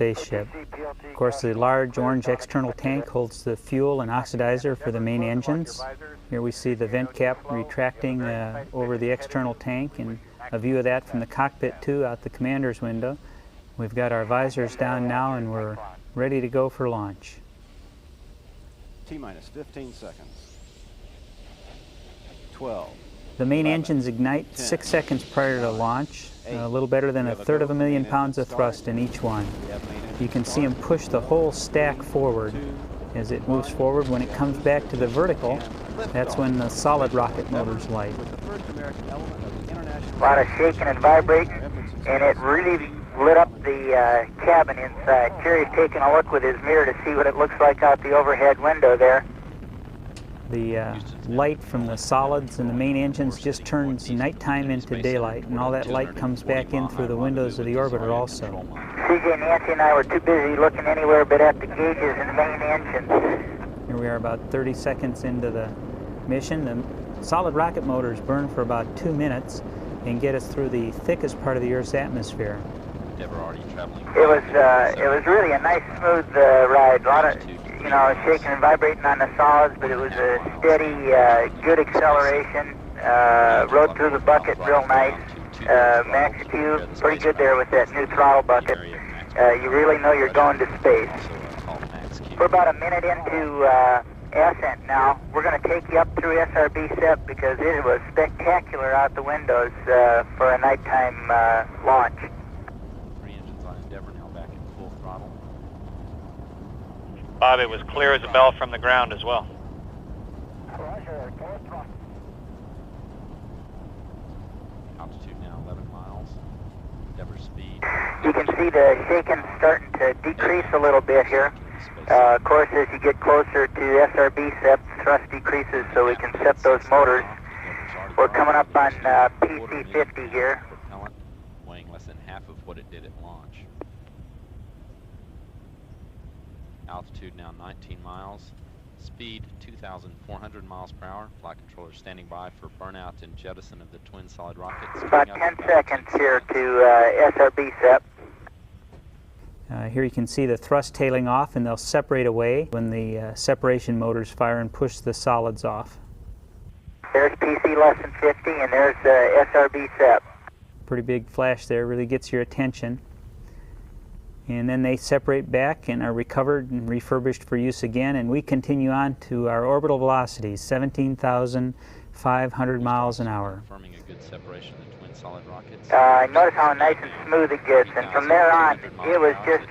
spaceship. Of course, the large orange external tank holds the fuel and oxidizer for the main engines. Here we see the vent cap retracting over the external tank, and a view of that from the cockpit too, out the commander's window. We've got our visors down now and we're ready to go for launch. T-minus 15 seconds. 12. The main engines ignite 6 seconds prior to launch, a little better than 1/3 of a million pounds of thrust in each one. You can see them push the whole stack forward as it moves forward. When it comes back to the vertical, that's when the solid rocket motors light. A lot of shaking and vibrating, and it really lit up the cabin inside. Jerry's taking a look with his mirror to see what it looks like out the overhead window there. The light from the solids and the main engines just turns nighttime into daylight, and all that light comes back in through the windows of the orbiter also. CJ, Nancy, and I were too busy looking anywhere but at the gauges and the main engines. Here we are about 30 seconds into the mission. The solid rocket motors burn for about 2 minutes and get us through the thickest part of the Earth's atmosphere. It was really a nice, smooth ride. A lot of, shaking and vibrating on the solids, but it was a steady, good acceleration. Rode through the bucket real nice. Max Q, pretty good there with that new throttle bucket. You really know you're going to space. We're about a minute into ascent now. We're going to take you up through SRB SEP because it was spectacular out the windows for a nighttime launch. Bob, it was clear as a bell from the ground as well. Altitude now 11 miles. Endeavor speed. You can see the shaking starting to decrease a little bit here. Of course, as you get closer to SRB SEP, thrust decreases so we can set those motors. We're coming up on PC-50 here. Propellant weighing less than half of what it did at launch. Altitude now 19 miles. Speed 2,400 miles per hour. Flight controller standing by for burnout and jettison of the twin solid rockets. About 10 seconds here to SRB SEP. Here you can see the thrust tailing off, and they'll separate away when the separation motors fire and push the solids off. There's PC less than 50, and there's SRB SEP. Pretty big flash there, really gets your attention. And then they separate back and are recovered and refurbished for use again, and we continue on to our orbital velocities, 17,500 miles an hour. Confirming a good separation of the twin solid rockets. Notice how nice and smooth it gets, and from there on, it was just